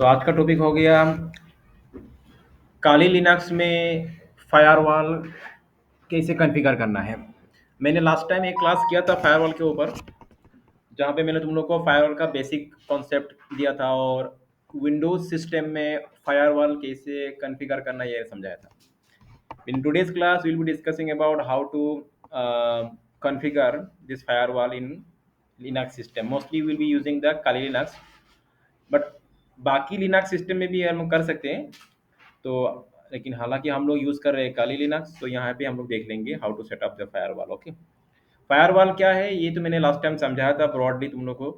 तो आज का टॉपिक हो गया काली लिनक्स में फायरवॉल कैसे कॉन्फ़िगर करना है। मैंने लास्ट टाइम एक क्लास किया था फायरवॉल के ऊपर, जहाँ पे मैंने तुम लोग को फायरवॉल का बेसिक कॉन्सेप्ट दिया था और विंडोज सिस्टम में फायरवॉल कैसे कॉन्फ़िगर करना ये समझाया था। In today's class, we'll be discussing about how to configure this firewall in Linux system. Mostly, we'll be using the Kali Linux, but बाकी लिनक्स सिस्टम में भी हम कर सकते हैं। तो लेकिन हालांकि हम लोग यूज़ कर रहे हैं काली लिनक्स, तो यहाँ पे हम लोग देख लेंगे how to set up the firewall. Okay, firewall क्या है ये तो मैंने लास्ट टाइम समझाया था ब्रॉडली तुम लोग को,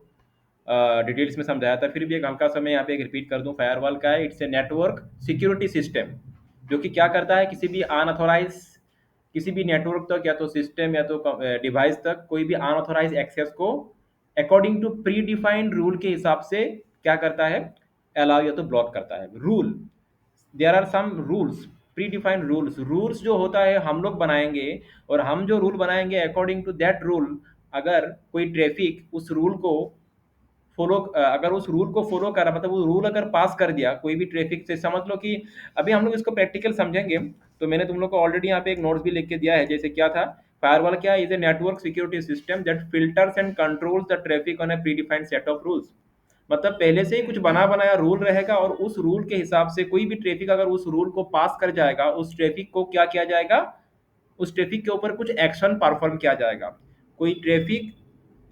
डिटेल्स में समझाया था। फिर भी एक हल्का सा मैं यहाँ पे एक रिपीट कर दूँ। फायरवॉल क्या है? It's a network security system जो कि क्या करता है, किसी भी अनऑथोराइज किसी भी नेटवर्क तक या तो सिस्टम या तो डिवाइस तक कोई भी अनऑथोराइज एक्सेस को according to pre defined rule के हिसाब से क्या करता है, अलाउ या तो ब्लॉक करता है। Rule, there are some rules, pre defined rules. Rules जो होता है हम लोग बनाएंगे, और हम जो रूल बनाएंगे अकॉर्डिंग टू दैट रूल, अगर कोई ट्रैफिक उस रूल को फॉलो, अगर उस रूल को फॉलो करा, मतलब वो रूल अगर पास कर दिया कोई भी ट्रैफिक से, समझ लो कि अभी हम लोग इसको प्रैक्टिकल समझेंगे। तो मैंने तुम लोग को ऑलरेडी यहाँ पे एक नोट्स भी लिख के दिया है। जैसे क्या था, फायरवॉल क्या is a network security system that filters and controls the traffic on A pre defined set of rules. मतलब पहले से ही कुछ बना बनाया रूल रहेगा, और उस रूल के हिसाब से कोई भी ट्रैफिक अगर उस रूल को पास कर जाएगा, उस ट्रैफिक को क्या किया जाएगा, उस ट्रैफिक के ऊपर कुछ एक्शन परफॉर्म किया जाएगा। कोई ट्रैफिक,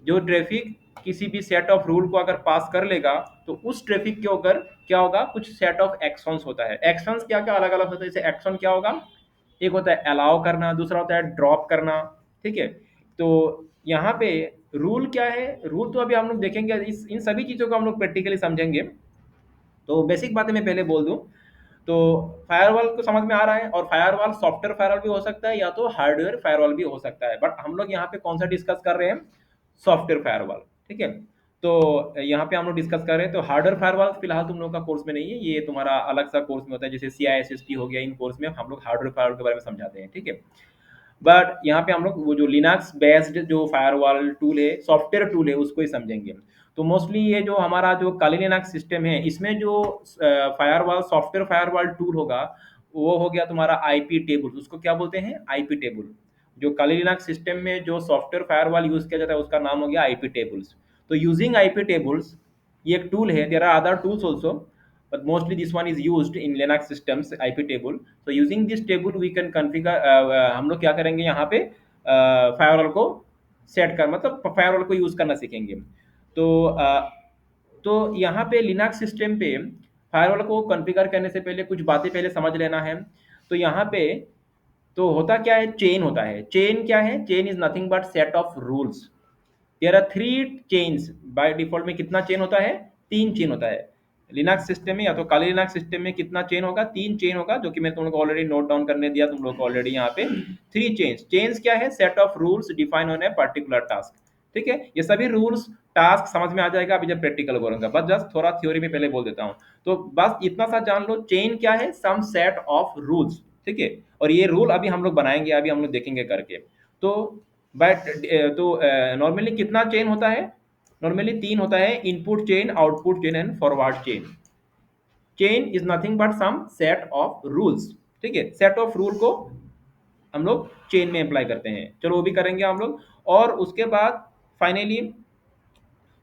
जो ट्रैफिक किसी भी सेट ऑफ रूल को अगर पास कर लेगा, तो उस ट्रैफिक के ऊपर क्या होगा, कुछ सेट ऑफ एक्शंस होता है। एक्शंस क्या क्या अलग अलग होता है। जैसे एक्शन क्या होगा, एक होता है अलाउ करना, दूसरा होता है ड्रॉप करना। ठीक है, तो यहाँ पे रूल क्या है, रूल तो अभी हम लोग देखेंगे, इस इन सभी चीज़ों को हम लोग प्रैक्टिकली समझेंगे। तो बेसिक बातें मैं पहले बोल दूं। तो फायरवॉल को समझ में आ रहा है, और फायरवॉल सॉफ्टवेयर फायरवॉल भी हो सकता है या तो हार्डवेयर फायरवॉल भी हो सकता है, बट हम लोग यहाँ पे कौन सा डिस्कस कर रहे हैं, सॉफ्टवेयर फायरवॉल। ठीक है, तो यहाँ पे हम लोग डिस्कस कर रहे हैं। तो हार्डवेयर फायरवॉल फिलहाल तुम लोग का कोर्स में नहीं है, ये तुम्हारा अलग सा कोर्स में होता है। जैसे CISSP हो गया, इन कोर्स में हम लोग हार्डवेयर फायरवॉल के बारे में समझाते हैं। ठीक है, बट यहाँ पे हम लोग वो जो लिनक्स बेस्ड जो फायरवॉल टूल है, सॉफ्टवेयर टूल है, उसको ही समझेंगे। तो मोस्टली ये जो हमारा जो काली लिनक्स सिस्टम है, इसमें जो फायरवॉल सॉफ्टवेयर फायरवॉल टूल होगा, वो हो गया तुम्हारा आईपी टेबल। उसको क्या बोलते हैं, आईपी टेबल। जो काली लिनक्स सिस्टम में जो सॉफ्टवेयर फायरवॉल यूज किया जाता है, उसका नाम हो गया आईपी टेबल्स। तो यूजिंग आईपी टेबल्स, ये एक टूल है। There are other tools also, but mostly this one is used in Linux systems, IP table. So using this table we can configure, हम लोग क्या करेंगे यहाँ पे, फायरवॉल को सेट कर, मतलब फायरवॉल को यूज करना सीखेंगे। तो तो यहाँ पे लिनक्स सिस्टम पे फायरवॉल को कॉन्फ़िगर करने से पहले कुछ बातें पहले समझ लेना है। तो यहाँ पे तो होता क्या है, चेन होता है। चेन क्या है, chain is nothing but set of rules. There are three chains. By default में कितना चेन होता है, तीन चेन होता है। लिनक्स सिस्टम में या तो काली लिनक्स सिस्टम में कितना चेन होगा, तीन चेन होगा, जो कि मैं तुम लोग को ऑलरेडी नोट डाउन करने दिया तुम लोग को ऑलरेडी यहाँ पे। थ्री चेन्स, चेन्स क्या है, set of rules define on a particular task. ठीक है, ये सभी रूल्स टास्क समझ में आ जाएगा अभी जब प्रैक्टिकल करूंगा, बस जस्ट थोड़ा थ्योरी में पहले बोल देता हूँ। तो बस इतना सा जान लो, चेन क्या है, सम सेट ऑफ रूल्स। ठीक है, और ये रूल अभी हम लोग बनाएंगे, अभी हम लोग देखेंगे करके। तो बट तो नॉर्मली कितना चेन होता है, नॉर्मली तीन होता है, input chain, output chain and forward chain. Chain is nothing but some set of rules. ठीक है, सेट ऑफ रूल को हम लोग चेन में अप्लाई करते हैं, चलो वो भी करेंगे हम लोग। और उसके बाद फाइनली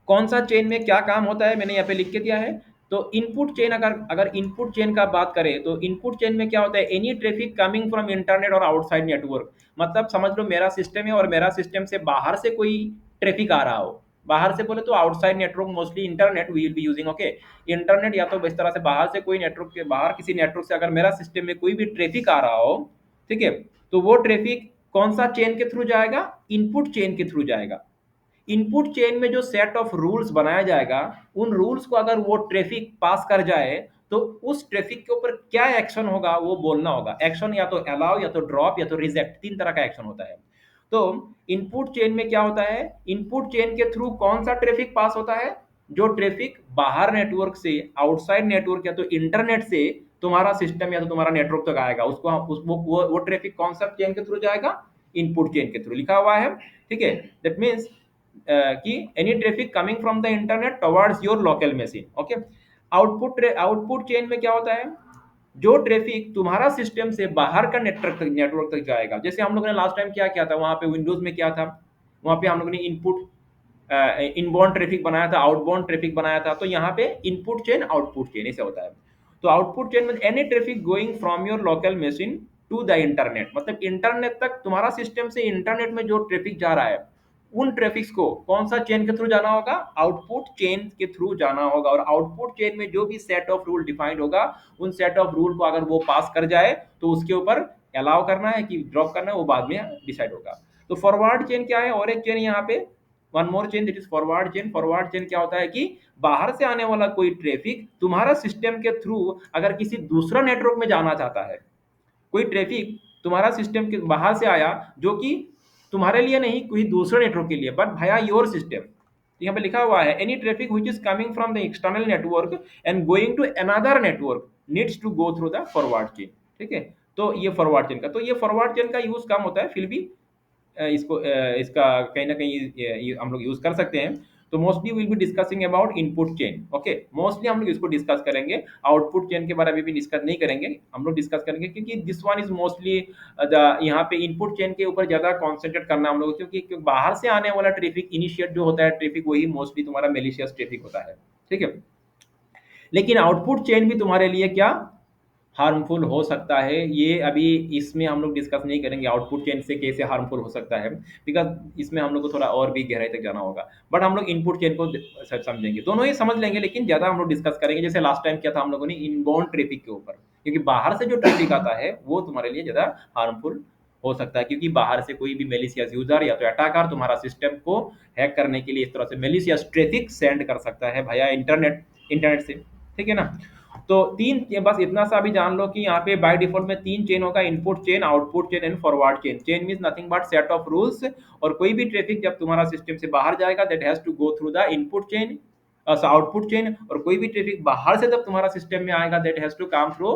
कौन सा चेन में क्या काम होता है मैंने यहाँ पे लिख के दिया है। तो इनपुट चेन, अगर अगर इनपुट चेन का बात करें, तो इनपुट चेन में क्या होता है, any traffic coming from internet और आउटसाइड नेटवर्क। मतलब समझ लो मेरा सिस्टम है, और मेरा सिस्टम से बाहर से कोई ट्रैफिक आ रहा हो। बाहर से बोले तो outside network, mostly internet we will be using. Okay, internet या तो इस तरह से बाहर से कोई नेटवर्क के बाहर किसी नेटवर्क से अगर मेरा सिस्टम में कोई भी ट्रैफिक आ रहा हो, ठीक है, तो वो ट्रैफिक कौन सा चेन के थ्रू जाएगा, इनपुट चेन के थ्रू जाएगा। इनपुट चेन में जो सेट ऑफ रूल्स बनाया जाएगा, उन रूल्स को अगर वो ट्रैफिक पास कर जाए, तो उस ट्रैफिक के ऊपर क्या एक्शन होगा वो बोलना होगा। एक्शन या तो अलाउ, या तो ड्रॉप, या तो रिजेक्ट, तीन तरह का एक्शन होता है। तो इनपुट चेन में क्या होता है, इनपुट चेन के थ्रू कौन सा ट्रैफिक पास होता है, जो ट्रैफिक बाहर नेटवर्क से, आउटसाइड नेटवर्क या तो इंटरनेट से तुम्हारा सिस्टम या तो तुम्हारा नेटवर्क तक आएगा, उसको हम उस वो ट्रैफिक कौन सा चेन के थ्रू जाएगा, इनपुट चेन के थ्रू लिखा हुआ है। ठीक है, दैट मीन्स कि any traffic coming from the internet towards your local machine. Okay, output chain में क्या होता है, जो ट्रैफिक तुम्हारा सिस्टम से बाहर का नेटवर्क तक जाएगा। जैसे हम लोगों ने लास्ट टाइम क्या किया था, वहां पे विंडोज में क्या था, वहां पे हम लोगों ने इनपुट इनबाउंड ट्रैफिक बनाया था, आउटबाउंड ट्रैफिक बनाया था। तो यहाँ पे इनपुट चेन आउटपुट चेन ऐसे होता है। तो आउटपुट चेन में any traffic going from your local machine to the internet, मतलब इंटरनेट तक, तुम्हारा सिस्टम से इंटरनेट में जो ट्रैफिक जा रहा है, उन ट्रैफिक्स को कौन सा चेन के थ्रू जाना होगा, आउटपुट चेन के थ्रू जाना होगा। और आउटपुट चेन में जो भी सेट ऑफ रूल डिफाइंड होगा, उन सेट ऑफ रूल को अगर वो पास कर जाए तो उसके ऊपर अलाउ करना है कि ड्रॉप करना है, वो बाद में डिसाइड होगा। तो फॉरवर्ड चेन क्या है, और एक चेन यहाँ पे, one more chain, that is forward chain. Forward chain क्या होता है कि बाहर से आने वाला कोई ट्रैफिक तुम्हारा सिस्टम के थ्रू अगर किसी दूसरा नेटवर्क में जाना चाहता है, कोई ट्रैफिक तुम्हारा सिस्टम के बाहर से आया जो कि तुम्हारे लिए नहीं, कोई दूसरे नेटवर्क के लिए, बट भाया योर सिस्टम, यहाँ पे लिखा हुआ है any traffic which is coming from the external network and going to another network needs to go through the forward chain. ठीक है, तो ये फॉरवर्ड चेन का, तो ये फॉरवर्ड चेन का यूज कम होता है, फिर भी इसका कहीं ना कहीं हम लोग यूज कर सकते हैं। तो mostly will be discussing about input chain. Okay, mostly हम लोग इसको डिस्कस करेंगे, आउटपुट चेन के बारे में भी डिस्कस नहीं करेंगे, हम लोग डिस्कस करेंगे क्योंकि this one is mostly the, यहाँ पे इनपुट चेन के ऊपर ज्यादा कॉन्सेंट्रेट करना हम लोग, क्योंकि बाहर से आने वाला ट्रैफिक, इनिशिएट जो होता है ट्रैफिक, वही मोस्टली तुम्हारा मेलिशियस ट्रैफिक होता है। ठीक है, लेकिन आउटपुट चेन भी तुम्हारे लिए क्या हार्मफुल हो सकता है, ये अभी इसमें हम लोग डिस्कस नहीं करेंगे आउटपुट चेन से कैसे हार्मफुल हो सकता है, बिकॉज इसमें हम लोग को थोड़ा और भी गहराई तक जाना होगा। बट हम लोग इनपुट चेन को समझेंगे, दोनों ही समझ लेंगे, लेकिन ज़्यादा हम लोग डिस्कस करेंगे जैसे लास्ट टाइम किया था हम लोगों ने इनबाउंड ट्रैफिक के ऊपर, क्योंकि बाहर से जो ट्रैफिक आता है वो तुम्हारे लिए ज़्यादा हार्मफुल हो सकता है, क्योंकि बाहर से कोई भी मेलिशियस यूजर या तो अटैकर तुम्हारा सिस्टम को हैक करने के लिए इस तरह से मेलिशियस ट्रैफिक सेंड कर सकता है भैया इंटरनेट से। ठीक है ना, तो तीन, ये बस इतना सा भी जान लो कि यहाँ पे बाय डिफॉल्ट में तीन चेन होगा, input chain, output chain and forward chain. Chain means nothing but set of rules, और कोई भी ट्रैफिक जब तुम्हारा सिस्टम से बाहर जाएगा that has to go through the input chain, output chain, और कोई भी ट्रैफिक बाहर से जब तुम्हारा सिस्टम में आएगा that has to come through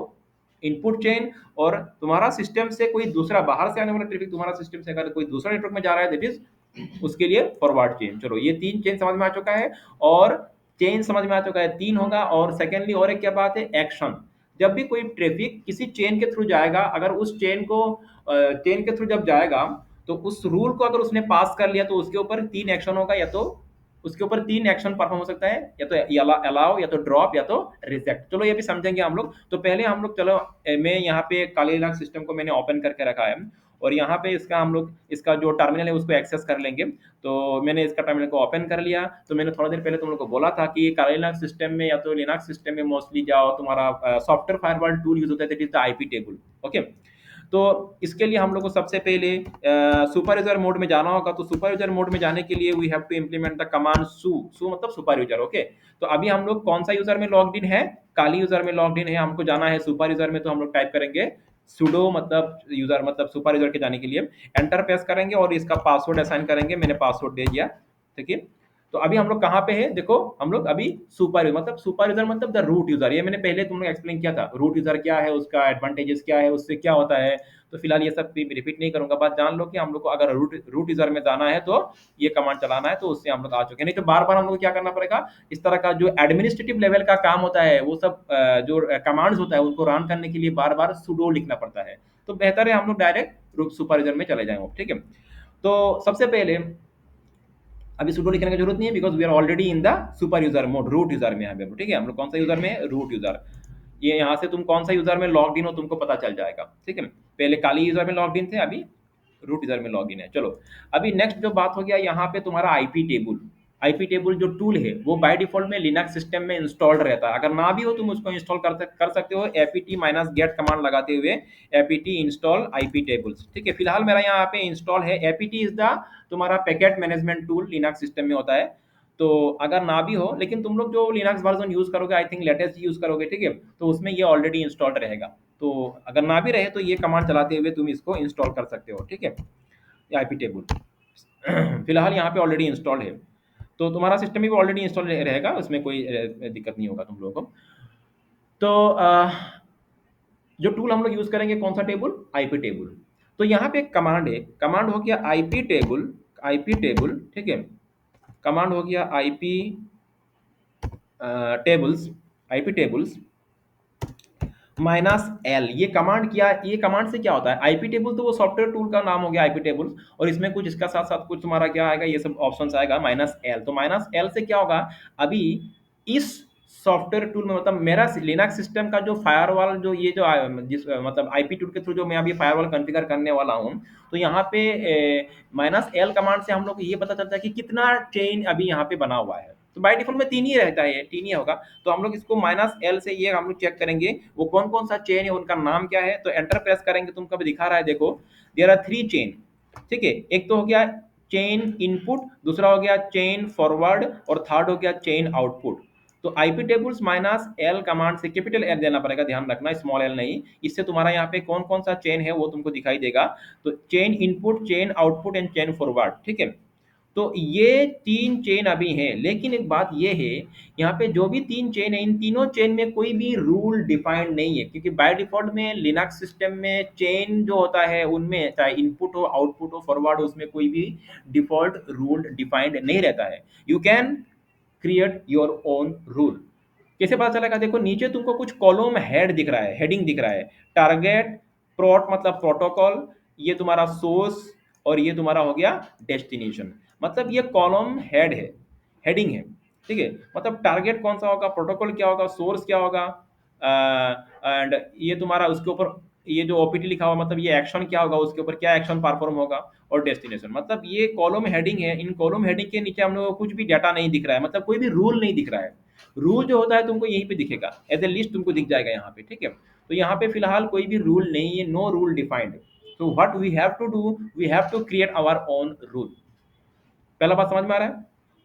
input chain. और तुम्हारा सिस्टम से कोई दूसरा बाहर से आने वाला ट्रैफिक तुम्हारा सिस्टम से अगर कोई दूसरा नेटवर्क में जा रहा है दैट इज उसके लिए फॉरवर्ड चेन। चलो ये तीन चेन समझ में आ चुका है, और चेन समझ में आ चुका है, तीन होगा। और सेकेंडली और एक क्या बात है, एक्शन। जब भी कोई ट्रैफिक किसी चेन के थ्रू जाएगा, अगर उस चेन के थ्रू जब जाएगा, तो उस रूल को अगर उसने पास कर लिया तो उसके ऊपर तीन एक्शन होगा, या तो उसके ऊपर तीन एक्शन परफॉर्म हो सकता है, या तो अलाउ, या तो ड्रॉप, या तो रिजेक्ट। चलो ये भी समझेंगे हम लोग। तो पहले हम लोग, चलो मैं यहाँ पे काली लिनक्स सिस्टम को मैंने ओपन करके रखा है, और यहाँ पे इसका हम लोग इसका जो टर्मिनल है उसको एक्सेस कर लेंगे। तो मैंने इसका टर्मिनल को ओपन कर लिया। तो मैंने थोड़ा देर पहले तुम लोग को बोला था कि काली लिनक्स सिस्टम में या तो लिनक्स सिस्टम में मोस्टली जाओ, तुम्हारा सॉफ्टवेयर फायरवॉल टूल यूज होता है, that is the IP table. Okay, तो इसके लिए हम लोग को सबसे पहले सुपर यूजर मोड में जाना होगा। तो सुपर यूजर मोड में जाने के लिए we have to implement the command su मतलब सुपर यूजर। ओके, तो अभी हम लोग कौन सा यूजर में लॉग्ड इन है, काली यूजर में लॉग्ड इन है, हमको जाना है सुपर यूजर में। तो हम लोग टाइप करेंगे सुडो मतलब यूजर, मतलब सुपर यूजर के जाने के लिए एंटर प्रेस करेंगे और इसका पासवर्ड असाइन करेंगे। मैंने पासवर्ड दे दिया। ठीक है, तो अभी हम लोग कहाँ पे है, देखो हम लोग अभी सुपर यूजर मतलब द रूट यूजर। ये मैंने पहले तुम लोग एक्सप्लेन किया था, रूट यूजर क्या है, उसका एडवांटेजेस क्या है, उससे क्या होता है। तो फिलहाल ये सब रिपीट नहीं करूंगा, बस जान लो कि हम लोग को अगर रूट यूजर में जाना है तो ये कमांड चलाना है, तो उससे हम लोग आ चुके हैं। नहीं तो बार बार हम लोग क्या करना पड़ेगा, इस तरह का जो एडमिनिस्ट्रेटिव लेवल का काम होता है, वो सब जो कमांड्स होता है उनको रन करने के लिए बार बार सुडो लिखना पड़ता है। तो बेहतर है हम लोग डायरेक्ट सुपर यूजर में चले जाएंगे। ठीक है, तो सबसे पहले अभी सुडो लिखने की जरूरत नहीं है, because we are already in the super user mode, root user में है। ठीक है, हम लोग कौन सा यूजर में, रूट यूजर। ये यहाँ से तुम कौन सा यूजर में लॉग इन हो तुमको पता चल जाएगा। ठीक है, पहले काली यूजर में लॉग इन थे, अभी रूट यूजर में लॉग इन है। चलो अभी नेक्स्ट जो बात हो गया, यहाँ पे तुम्हारा आईपी टेबल। आईपी टेबल जो टूल है वो बाय डिफॉल्ट में लिनक्स सिस्टम में इंस्टॉल्ड रहता है। अगर ना भी हो तुम उसको इंस्टॉल कर सकते हो एपीटी माइनस गेट कमांड लगाते हुए, एपीटी इंस्टॉल आईपी टेबल्स। ठीक है, फिलहाल मेरा यहाँ पे इंस्टॉल है। एपीटी इज द तुम्हारा packet management tool Linux system में होता है। तो अगर ना भी हो, लेकिन तुम लोग जो लिनक्स वर्जन यूज करोगे, आई थिंक लेटेस्ट यूज करोगे, ठीक है, तो उसमें ये ऑलरेडी इंस्टॉल्ड रहेगा। तो अगर ना भी रहे तो ये कमांड चलाते हुए तुम इसको इंस्टॉल कर सकते हो। ठीक है, आईपी टेबल फिलहाल यहाँ पे ऑलरेडी इंस्टॉल है, तो तुम्हारा सिस्टम भी ऑलरेडी इंस्टॉल रहेगा, उसमें कोई दिक्कत नहीं होगा तुम लोगों को। तो जो टूल हम लोग यूज करेंगे कौन सा टेबल, आईपी टेबल। तो यहाँ पे एक कमांड है, कमांड हो गया आईपी टेबल, आईपी टेबल। ठीक है, कमांड हो गया IP tables, IP tables -l, ये कमांड क्या, ये कमांड से क्या होता है? आईपी टेबल तो वो सॉफ्टवेयर टूल का नाम हो गया आईपी टेबल्स, और इसमें कुछ इसका साथ साथ कुछ तुम्हारा क्या आएगा, ये सब ऑप्शंस आएगा -l। तो -l से क्या होगा, अभी इस सॉफ्टवेयर टूल में, मतलब मेरा लिनक्स सिस्टम का जो फायरवॉल, जो ये जो जिस मतलब आईपी टूल के थ्रू जो मैं अभी फायरवॉल कॉन्फ़िगर करने वाला हूँ, तो यहाँ पे -l कमांड से हम लोग को ये पता चलता है कि कितना चेन अभी यहाँ पे बना हुआ है। तो बाय डिफॉल्ट में 3 ही रहता है, 3 ही होगा। तो हम लोग इसको -l से ये हम लोग चेक करेंगे वो कौन कौन सा चेन है, उनका नाम क्या है। तो एंटर प्रेस करेंगे, तुमको भी दिखा रहा है, देखो देयर आर 3 चेन। ठीक है, एक तो हो गया चेन इनपुट, दूसरा हो गया चेन फॉरवर्ड, और थर्ड हो गया चेन आउटपुट। तो आईपी टेबल्स -l कमांड से कैपिटल एल देना पड़ेगा, ध्यान रखना, स्मॉल एल नहीं। इससे तुम्हारा यहाँ पे कौन कौन सा चेन है वो तुमको दिखाई देगा। तो chain input, chain output and chain forward. ठीक है, तो ये 3 चेन अभी हैं, लेकिन एक बात ये है, यहाँ पे जो भी 3 चेन है, इन तीनों चेन में कोई भी रूल डिफाइंड नहीं है, क्योंकि बाय डिफॉल्ट में लिनक्स सिस्टम में चेन जो होता है उनमें चाहे इनपुट हो, आउटपुट हो, फॉरवर्ड हो, उसमें कोई भी डिफॉल्ट रूल डिफाइंड नहीं रहता है। You can create your own rule. कैसे पता चलेगा? देखो नीचे तुमको कुछ कॉलम हेड दिख रहा है, हेडिंग दिख रहा है, टारगेट, प्रोट मतलब प्रोटोकॉल, ये तुम्हारा सोर्स, और ये तुम्हारा हो गया डेस्टिनेशन। मतलब ये कॉलम हेड है, हेडिंग है। ठीक है, मतलब टारगेट कौन सा होगा, प्रोटोकॉल क्या होगा, सोर्स क्या होगा, एंड ये तुम्हारा उसके ऊपर ये जो ओपीटी लिखा हुआ, मतलब ये एक्शन क्या होगा, उसके ऊपर क्या एक्शन परफॉर्म होगा, और डेस्टिनेशन। मतलब ये कॉलम हेडिंग है, इन कॉलम हेडिंग के नीचे हम लोग को कुछ भी डाटा नहीं दिख रहा है, मतलब कोई भी रूल नहीं दिख रहा है। रूल जो होता है तुमको यहीं पे दिखेगा, एज ए लिस्ट तुमको दिख जाएगा यहाँ पे। ठीक है, तो यहाँ पे फिलहाल कोई भी रूल नहीं है, नो रूल डिफाइंड। तो what we have to do, we have to create our own rule. पहला बात समझ में आ रहा है?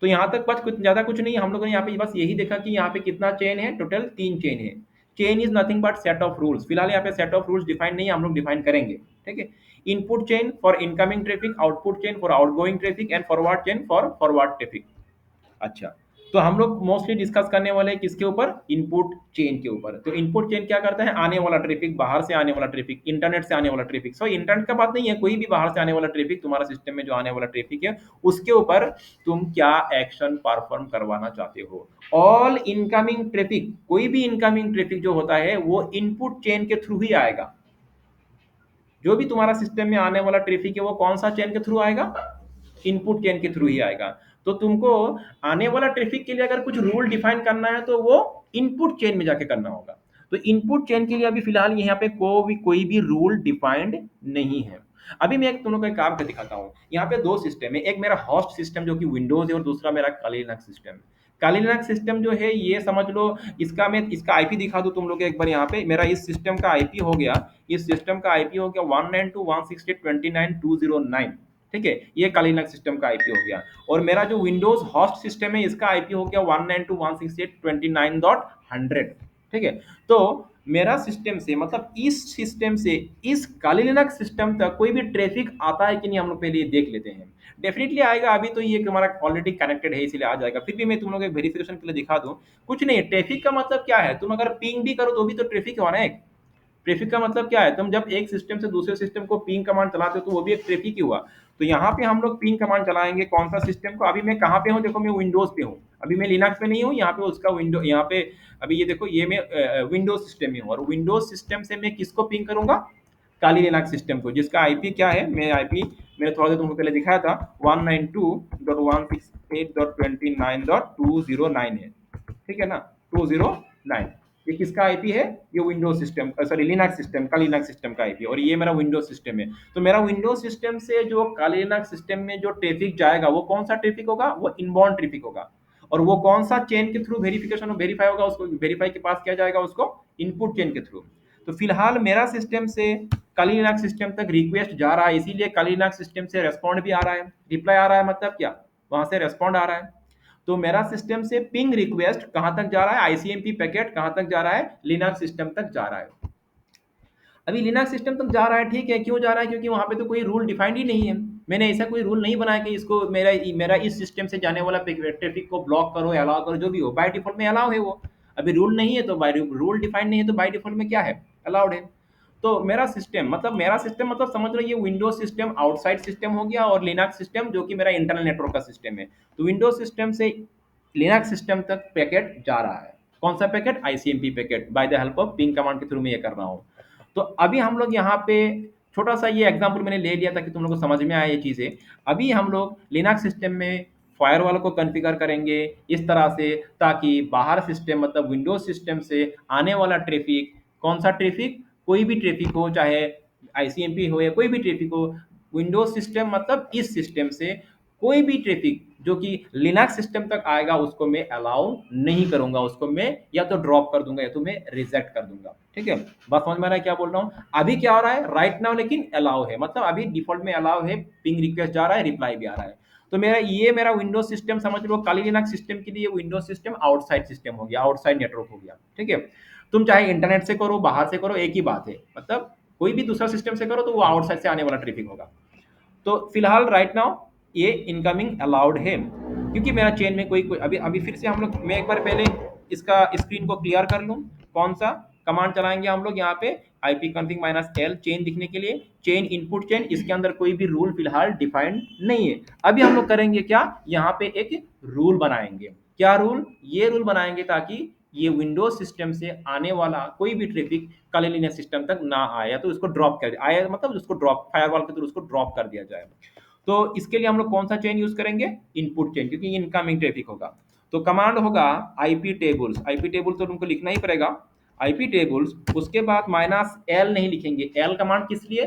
तो यहाँ तक बस, कुछ ज्यादा कुछ नहीं है। हम लोगों ने यहाँ पे बस यही देखा कि यहाँ पे कितना चेन है, टोटल 3 चेन है। Chain is nothing but set of rules. फिलहाल यहाँ पे सेट ऑफ रूल्स डिफाइन नहीं है, हम लोग डिफाइन करेंगे। ठीक है, input chain for incoming traffic, output chain for outgoing traffic, and forward chain for forward traffic. अच्छा, तो हम लोग मोस्टली डिस्कस करने वाले हैं किसके ऊपर, इनपुट चेन के ऊपर। तो इनपुट चेन क्या करता है, आने वाला ट्रैफिक, बाहर से आने वाला ट्रैफिक, इंटरनेट से आने वाला ट्रैफिक। सो इंटरनेट का बात नहीं है, कोई भी बाहर से आने वाला ट्रैफिक, तुम्हारा सिस्टम में जो आने वाला ट्रैफिक है उसके ऊपर तुम क्या एक्शन परफॉर्म करवाना चाहते हो। ऑल इनकमिंग ट्रैफिक, कोई भी इनकमिंग ट्रैफिक जो होता है वो इनपुट चेन के थ्रू ही आएगा। जो भी तुम्हारा सिस्टम में आने वाला ट्रैफिक है वो कौन सा चेन के थ्रू आएगा, इनपुट चेन के थ्रू ही आएगा। तो तुमको आने वाला ट्रैफिक के लिए अगर कुछ रूल डिफाइन करना है तो वो इनपुट चेन में जाके करना होगा। तो इनपुट चेन के लिए अभी फिलहाल यहाँ पे कोई भी रूल डिफाइंड नहीं है। अभी मैं एक तुम लोग को एक काम कर दिखाता हूँ। यहाँ पे 2 सिस्टम है, एक मेरा होस्ट सिस्टम जो कि विंडोज है, और दूसरा मेरा काली लिनक्स सिस्टम है। काली लिनक्स सिस्टम जो है ये समझ लो, इसका मैं इसका आईपी दिखा दूं तुम लोग को एक बार। यहाँ पे मेरा इस सिस्टम का आईपी हो गया, इस सिस्टम का आईपी हो गया 192.168.29.29। ठीक है, ये काली लिनक्स सिस्टम का आईपी हो गया। और मेरा जो विंडोज होस्ट सिस्टम है इसका आईपी हो गया 192.168.29.100। ठीक है, तो मेरा सिस्टम से, मतलब इस सिस्टम से इस काली लिनक्स सिस्टम तक कोई भी ट्रैफिक आता है कि नहीं, हम लोग पहले ये देख लेते हैं। डेफिनेटली आएगा, अभी तो ये हमारा ऑलरेडी कनेक्टेड है इसलिए आ जाएगा। फिर भी मैं तुम लोग एक वेरिफिकेशन के लिए दिखा दूं। कुछ नहीं, ट्रैफिक का मतलब क्या है, तुम अगर पिंग भी करो तो भी तो ट्रैफिक हो ना एक। ट्रैफिक का मतलब क्या है, तुम जब एक सिस्टम से दूसरे सिस्टम को पिंग कमांड चलाते हो तो वो भी एक ट्रैफिक ही हुआ। तो यहाँ पे हम लोग पिंग कमांड चलाएंगे कौन सा सिस्टम को। अभी मैं कहाँ पे हूँ, देखो मैं विंडोज पे हूँ, अभी मैं लिनक्स पे नहीं हूँ। यहाँ पे उसका विंडो, यहाँ पे अभी ये देखो, ये मैं विंडोज सिस्टम में हूँ, और विंडोज सिस्टम से मैं किसको पिंग करूंगा, काली लिनक्स सिस्टम को, जिसका आईपी क्या है, मैं आईपी मैंने थोड़ा देर तुमको पहले दिखाया था, 192.168.29.209 है। ठीक है ना, 209। ये किसका आईपी है, ये Windows system, sorry Linux system का, लिनक्स सिस्टम का आईपी, और ये मेरा विंडोज सिस्टम है। तो मेरा विंडोज सिस्टम से जो काली लिनक्स सिस्टम में जो ट्रैफिक जाएगा वो कौन सा ट्रैफिक होगा, वो इनबाउंड ट्रैफिक होगा। और वो कौन सा चेन के थ्रू वेरिफिकेशन वेरीफाई होगा, उसको वेरीफाई के पास किया जाएगा, उसको इनपुट चेन के थ्रू। तो फिलहाल मेरा सिस्टम से काली लिनक्स सिस्टम तक रिक्वेस्ट जा रहा है, इसीलिए काली लिनक्स सिस्टम से रेस्पॉन्ड भी आ रहा है, रिप्लाई आ रहा है, मतलब क्या, वहां से रेस्पॉन्ड आ रहा है। तो मेरा सिस्टम से पिंग रिक्वेस्ट कहां तक जा रहा है, आईसीएमपी पैकेट कहां तक जा रहा है, लिनक्स सिस्टम तक जा रहा है। अभी लिनक्स सिस्टम तक जा रहा है, ठीक है, क्यों जा रहा है, क्योंकि वहां पे तो कोई रूल डिफाइंड ही नहीं है। मैंने ऐसा कोई रूल नहीं बनाया कि इसको मेरा मेरा इस सिस्टम से जाने वाला ट्रैफिक को ब्लॉक करो, अलाउ करो, जो भी हो, बाय डिफॉल्ट में अलाउ है वो। अभी रूल नहीं है तो बाय रूल डिफाइंड नहीं है तो बाय डिफॉल्ट में क्या है, अलाउड है। तो मेरा सिस्टम मतलब समझ लो, ये विंडोज सिस्टम आउटसाइड सिस्टम हो गया, और लिनक्स सिस्टम जो कि मेरा इंटरनल नेटवर्क का सिस्टम है। तो विंडोज सिस्टम से लिनक्स सिस्टम तक पैकेट जा रहा है। कौन सा packet? ICMP packet. By the help of ping command के थ्रू मैं ये कर रहा हूँ। तो अभी हम लोग यहाँ पे छोटा सा ये एग्जांपल मैंने ले लिया ताकि तुम लोग को समझ में आए ये चीज़ें। अभी हम लोग लिनक्स सिस्टम में फायरवॉल को कॉन्फ़िगर करेंगे इस तरह से, ताकि बाहर सिस्टम मतलब विंडोज सिस्टम से आने वाला ट्रैफिक, कौन सा ट्रैफिक? कोई भी ट्रैफिक हो, चाहे आईसीएमपी हो या कोई भी ट्रैफिक हो, विंडोज सिस्टम मतलब इस सिस्टम से कोई भी ट्रैफिक जो कि लिनक्स सिस्टम तक आएगा उसको मैं अलाउ नहीं करूंगा, उसको मैं या तो ड्रॉप कर दूंगा या तो मैं रिजेक्ट कर दूंगा। ठीक है, बात समझ में आ रहा है क्या बोल रहा हूँ? अभी क्या हो रहा है राइट नाउ, लेकिन अलाउ है, मतलब अभी डिफॉल्ट में अलाउ है, पिंग रिक्वेस्ट जा रहा है, रिप्लाई भी आ रहा है। तो मेरा विंडोज सिस्टम समझ लो, काली लिनक्स सिस्टम के लिए विंडोज सिस्टम आउटसाइड सिस्टम हो गया, आउटसाइड नेटवर्क हो गया। ठीक है, तुम चाहे इंटरनेट से करो बाहर से करो एक ही बात है, मतलब कोई भी दूसरा सिस्टम से करो तो वो आउटसाइड से आने वाला ट्रैफिक होगा। तो फिलहाल राइट नाउ ये इनकमिंग अलाउड है, क्योंकि मेरा चेन में कोई अभी अभी फिर से हम लोग, मैं एक बार पहले इसका स्क्रीन को क्लियर कर लूँ। कौन सा कमांड चलाएंगे हम लोग यहाँ पे? आईपी कॉन्फिग -l चेन दिखने के लिए, चेन इनपुट चेन, इसके अंदर कोई भी रूल फिलहाल डिफाइंड नहीं है। अभी हम लोग करेंगे क्या, यहाँ पे एक रूल बनाएंगे। क्या रूल? ये रूल बनाएंगे ताकि ये विंडोज सिस्टम से आने वाला कोई भी ट्रैफिक काली लिनक्स सिस्टम तक ना आए, तो उसको ड्रॉप कर आया, मतलब उसको ड्रॉप फायरवॉल के थ्रू उसको ड्रॉप कर दिया जाए। तो इसके लिए हम लोग कौन सा चेन यूज करेंगे? इनपुट चेन, क्योंकि इनकमिंग ट्रैफिक होगा। तो कमांड होगा आईपी टेबल्स, आईपी टेबल तो तुमको लिखना ही पड़ेगा, आईपी टेबल्स, उसके बाद -l नहीं लिखेंगे, एल कमांड किस लिए?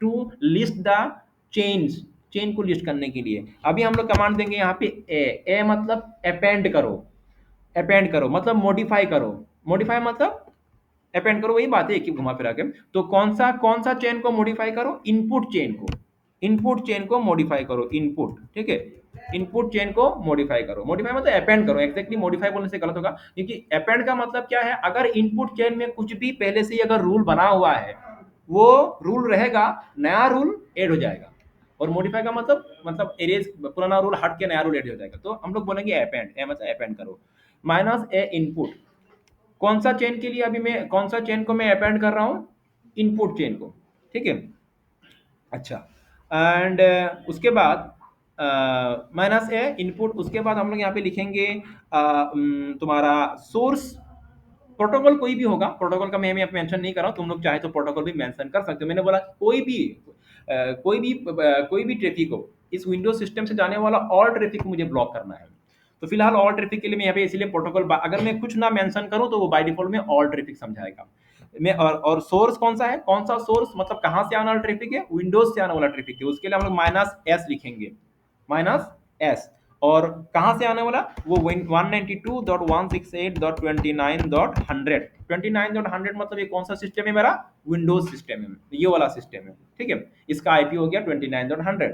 To list the chains, chain को लिस्ट करने के लिए। अभी हम लोग कमांड देंगे यहाँ पे ए मतलब अपेंड करो, अपेंड करो मतलब मॉडिफाई करो, मॉडिफाई मतलब अपेंड करो, वही बात है एक ही घुमा फिरा के। तो कौन सा चेन को मॉडिफाई करो? इनपुट चेन को, इनपुट चेन को मॉडिफाई करो, इनपुट। ठीक है, इनपुट चेन को मॉडिफाई करो, मॉडिफाई मतलब अपेंड करो, एक्जैक्टली मॉडिफाई बोलने से गलत होगा, क्योंकि अपेंड का मतलब क्या है, अगर इनपुट चेन में कुछ भी पहले से ही अगर रूल बना हुआ है वो रूल रहेगा, नया रूल ऐड हो जाएगा। और मॉडिफाई का मतलब एरेज, पुराना रूल हट के नया रूल ऐड हो जाएगा। तो हम लोग बोलेंगे अपेंड, ए मतलब अपेंड करो, -a इनपुट। कौन सा चेन के लिए? अभी मैं कौन सा चेन को मैं अपेंड कर रहा हूँ? इनपुट चेन को। ठीक है, अच्छा। एंड उसके बाद -a इनपुट, उसके बाद हम लोग यहाँ पे लिखेंगे तुम्हारा सोर्स। प्रोटोकॉल कोई भी होगा, प्रोटोकॉल का मैं मेंशन नहीं कर रहा हूँ, तुम लोग चाहे तो प्रोटोकॉल भी मेंशन कर सकते हो। मैंने बोला कोई भी ट्रैफिक हो, इस विंडोज सिस्टम से जाने वाला ऑल ट्रैफिक मुझे ब्लॉक करना है। तो फिलहाल ऑल ट्रैफिक के लिए मैं यहाँ पे इसीलिए प्रोटोकॉल, अगर मैं कुछ ना मेंशन करूँ तो वो बाय डिफॉल्ट में ऑल ट्रैफिक समझाएगा। मैं और सोर्स कौन सा है? कौन सा सोर्स मतलब कहाँ से आने वाला ट्रैफिक है? विंडोज से आने वाला ट्रैफिक है, उसके लिए हम लोग -s लिखेंगे, -s। और कहाँ से आने वाला? वो 192.168.29.100, 29.100 मतलब ये कौन सा सिस्टम है मेरा? विंडोज सिस्टम है, ये वाला सिस्टम है। ठीक है, इसका आईपी हो गया 29.100।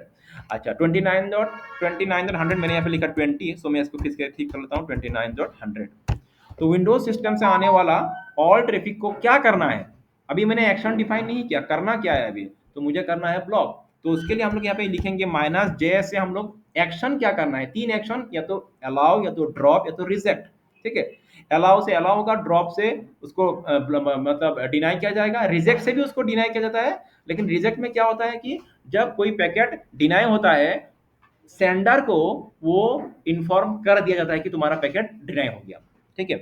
अच्छा, 29.100 मैंने यहाँ पे लिखा 20, सो मैं इसको फिर से ठीक कर लेता हूँ, 29.100। तो विंडोज सिस्टम से आने वाला ऑल ट्रैफिक को क्या करना है? अभी मैंने एक्शन डिफाइन नहीं किया, करना क्या है अभी? तो मुझे करना है ब्लॉक। तो उसके लिए हम लोग यहाँ पे लिखेंगे -j से हम लोग एक्शन क्या करना है? 3 एक्शन, या तो अलाउ, या तो ड्रॉप, या तो रिजेक्ट। ठीक है, अलाउ से अलाउ होगा, ड्रॉप से उसको मतलब डिनाई किया जाएगा, रिजेक्ट से भी उसको डिनाई किया जाता है। लेकिन रिजेक्ट में क्या होता है कि जब कोई पैकेट डिनाई होता है, सेंडर को वो इन्फॉर्म कर दिया जाता है कि तुम्हारा पैकेट डिनाई हो गया। ठीक है,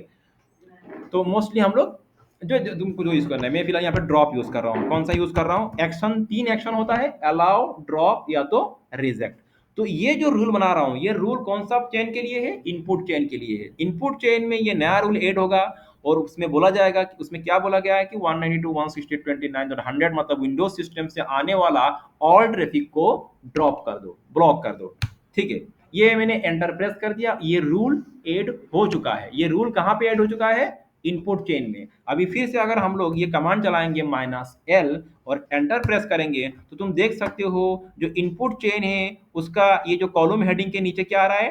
तो मोस्टली हम लोग जो तुमको जो यूज करना है, मैं फिलहाल यहाँ पे ड्रॉप यूज कर रहा हूँ। कौन सा यूज कर रहा हूँ? एक्शन, 3 एक्शन होता है, अलाउ, ड्रॉप, या तो रिजेक्ट। तो ये जो रूल बना रहा हूँ, ये रूल कौन सा चेन के लिए है? इनपुट चेन के लिए है। इनपुट चेन में ये नया रूल ऐड होगा, और उसमें बोला जाएगा कि उसमें क्या बोला गया है कि 192.168.29.100 मतलब विंडोज सिस्टम से आने वाला ऑल ट्रैफिक को ड्रॉप कर दो, ब्लॉक कर दो। ठीक है, ये मैंने एंटर प्रेस कर दिया, ये रूल ऐड हो चुका है। ये रूल कहाँ पे ऐड हो चुका है? इनपुट चेन में। अभी फिर से अगर हम लोग ये कमांड चलाएंगे -l और एंटर प्रेस करेंगे, तो तुम देख सकते हो जो इनपुट चेन है उसका ये जो कॉलम हेडिंग के नीचे क्या आ रहा है?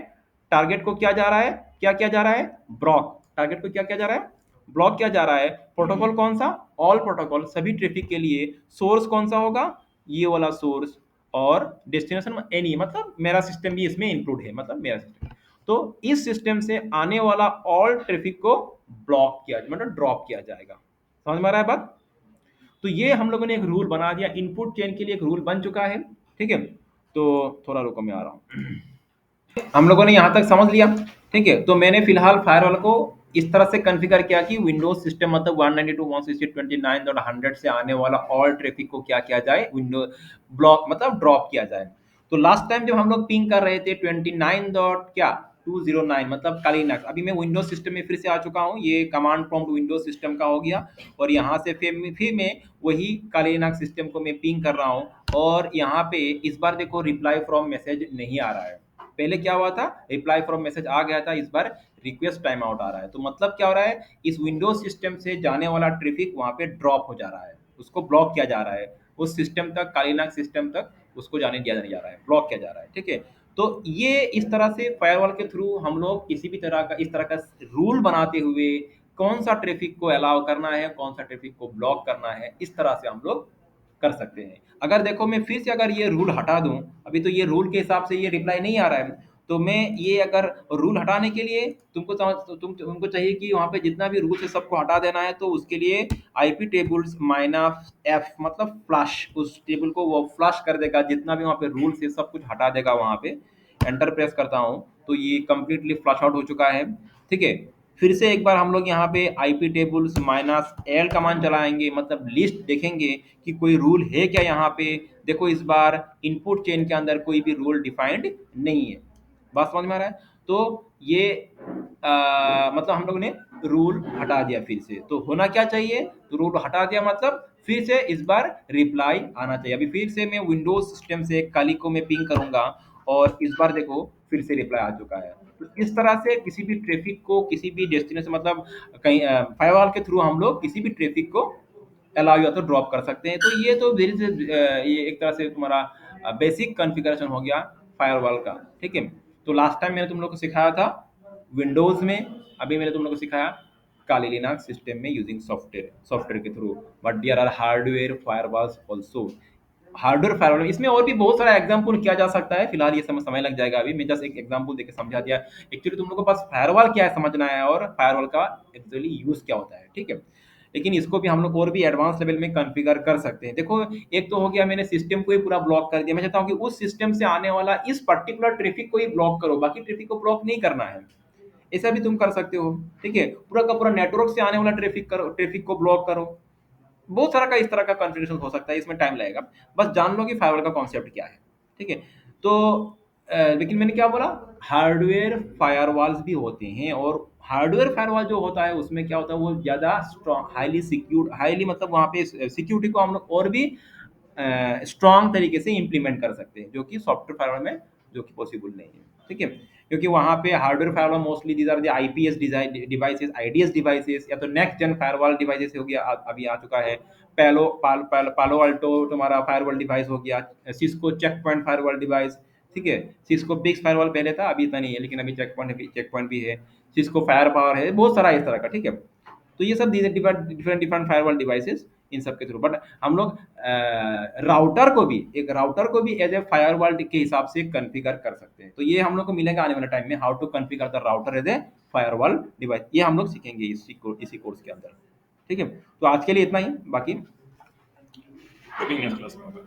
टारगेट को क्या जा रहा है? क्या किया जा रहा है? ब्लॉक। टारगेट को क्या किया जा रहा है? ब्लॉक किया जा रहा है। प्रोटोकॉल कौन सा? ऑल प्रोटोकॉल, सभी ट्रैफिक के लिए। सोर्स कौन सा होगा? ये वाला सोर्स। और डेस्टिनेशन एनी, मतलब मेरा सिस्टम भी इसमें इंक्लूड है, मतलब मेरा सिस्टम। तो इस सिस्टम से आने वाला ऑल ट्रैफिक को ब्लॉक किया, मतलब ड्रॉप किया जाएगा। समझ में आ रहा है बात? तो ये हम लोगों ने एक रूल बना दिया, इनपुट चेन के लिए एक रूल बन चुका है। ठीक है, तो थोड़ा रुको, मैं आ रहा हूँ। हम लोगों ने यहाँ तक समझ लिया। ठीक है, तो मैंने फिलहाल फायरवॉल को इस तरह से कॉन्फ़िगर किया कि विंडोज सिस्टम मतलब 192.168.29.100 से आने वाला ऑल ट्रैफिक को क्या किया जाए, विंडो ब्लॉक मतलब ड्रॉप किया जाए। तो लास्ट टाइम जब हम लोग पिंग कर रहे थे 29 डॉट क्या 209 मतलब काली लिनक्स, अभी मैं विंडोज सिस्टम में फिर से आ चुका हूँ, ये कमांड प्रॉम्प्ट विंडोज सिस्टम का हो गया और यहाँ से फिर मैं वही काली लिनक्स सिस्टम को मैं पिंग कर रहा हूँ और यहाँ पे इस बार देखो रिप्लाई फ्रॉम मैसेज नहीं आ रहा है। पहले क्या हुआ था, रिप्लाई फ्रॉम मैसेज आ गया था, इस बार रिक्वेस्ट टाइम आउट आ रहा है। तो मतलब क्या हो रहा है, इस विंडोज सिस्टम से जाने वाला ट्रैफिक वहां पे ड्रॉप हो जा रहा है, उसको ब्लॉक किया जा रहा है, उस सिस्टम तक कालीनाग सिस्टम तक उसको जाने दिया नहीं जा रहा है, ब्लॉक किया जा रहा है। ठीक है, तो ये इस तरह से फायरवॉल के थ्रू हम लोग किसी भी तरह का इस तरह का रूल बनाते हुए कौन सा ट्रैफिक को अलाउ करना है, कौन सा ट्रैफिक को ब्लॉक करना है, इस तरह से हम लोग कर सकते हैं। अगर देखो मैं फिर से अगर ये रूल हटा दूं, अभी तो ये रूल के हिसाब से ये रिप्लाई नहीं आ रहा है, तो मैं ये अगर रूल हटाने के लिए तुमको चाहिए कि वहाँ पे जितना भी रूल्स है सबको हटा देना है, तो उसके लिए आईपी टेबल्स माइनस एफ मतलब फ्लश, उस टेबल को वो फ्लश कर देगा, जितना भी वहाँ पे रूल्स है सब कुछ हटा देगा। वहाँ पे एंटर प्रेस करता हूँ तो ये कंप्लीटली फ्लश आउट हो चुका है। ठीक है, फिर से एक बार हम लोग यहाँ पे IP tables minus L command चलाएंगे, मतलब लिस्ट देखेंगे कि कोई रूल है क्या यहाँ पे। देखो इस बार इनपुट चेन के अंदर कोई भी रूल डिफाइंड नहीं है। बात समझ में आ रहा है? तो ये मतलब हम लोग ने रूल हटा दिया फिर से, तो होना क्या चाहिए, तो रूल हटा दिया मतलब फिर से इस बार रिप्लाई आना चाहिए। अभी फिर से मैं विंडोज सिस्टम से काली को मैं पिंग करूंगा और इस बार देखो फिर से रिप्लाई आ चुका है। तो इस तरह से किसी भी ट्रैफिक को किसी भी डेस्टिनेशन मतलब कहीं फायरवॉल के थ्रू हम लोग किसी भी ट्रैफिक को अलाउ या तो ड्रॉप कर सकते हैं। तो ये तो धीरे से ये एक तरह से तुम्हारा बेसिक कॉन्फ़िगरेशन हो गया फायरवॉल का। ठीक है, तो लास्ट टाइम मैंने तुम लोग को सिखाया था विंडोज में, अभी मैंने तुम लोग को सिखाया काली लिनक्स सिस्टम में यूजिंग सॉफ्टवेयर के थ्रू। But there are hardware firewalls also, hardware firewall इसमें और भी बहुत सारा एग्जांपल किया जा सकता है, फिलहाल ये समय लग जाएगा। अभी मैं जस्ट एक एग्जांपल देके समझा दिया। एक्चुअली तुम लोग को बस फायरवॉल क्या है समझना है और फायरवॉल का एक्चुअली यूज क्या होता है। ठीक है, लेकिन इसको भी हम लोग और भी एडवांस लेवल में कॉन्फ़िगर कर सकते हैं। देखो एक तो हो गया मैंने सिस्टम को ही पूरा ब्लॉक कर दिया, मैं चाहता हूँ कि उस सिस्टम से आने वाला इस पर्टिकुलर ट्रैफिक को ही ब्लॉक करो, बाकी ट्रैफिक को ब्लॉक नहीं करना है। ऐसा भी तुम कर सकते हो। ठीक है, पूरा का पूरा नेटवर्क से आने वाला ट्रैफिक करो, ट्रैफिक को ब्लॉक करो। बहुत सारा का इस तरह का कॉन्फ़िगरेशन हो सकता है, इसमें टाइम लगेगा। बस जान लो कि फायरवॉल का कॉन्सेप्ट क्या है। ठीक है, तो लेकिन मैंने क्या बोला, हार्डवेयर फायरवॉल्स भी होते हैं और हार्डवेयर फायरवॉल जो होता है उसमें क्या होता है, वो ज़्यादा स्ट्रॉन्ग हाईली सिक्योर्ड, हाईली मतलब वहाँ पे सिक्योरिटी को हम लोग और भी स्ट्रॉन्ग तरीके से इम्प्लीमेंट कर सकते हैं, जो कि सॉफ्टवेयर फायरवॉल में जो कि पॉसिबल नहीं है। ठीक है, क्योंकि वहाँ पे hardware firewall mostly these are the IPS devices, IDS devices, या तो नेक्स्ट जेन फायरवॉल डिवाइसेस हो गया, अभी आ चुका है पालो अल्टो तुम्हारा फायरवॉल डिवाइस हो गया, Cisco check point firewall device. ठीक है, सिस्को बिग फायरवॉल पहले था, अभी इतना नहीं है, लेकिन अभी चेक पॉइंट भी है, सिस्को फायर पावर है, बहुत सारा इस तरह का। ठीक है, तो ये सब different different firewall devices in सब के थ्रू। बट हम लोग राउटर को भी, एक राउटर को भी एज ए फायरवॉल के हिसाब से कॉन्फ़िगर कर सकते हैं। तो ये हम लोग को मिलेगा आने वाले टाइम में, how to configure the router as a firewall device, ये हम लोग सीखेंगे इसी कोर्स के अंदर। ठीक है, तो आज के लिए इतना ही, बाकी नेक्स्ट क्लास में होगा।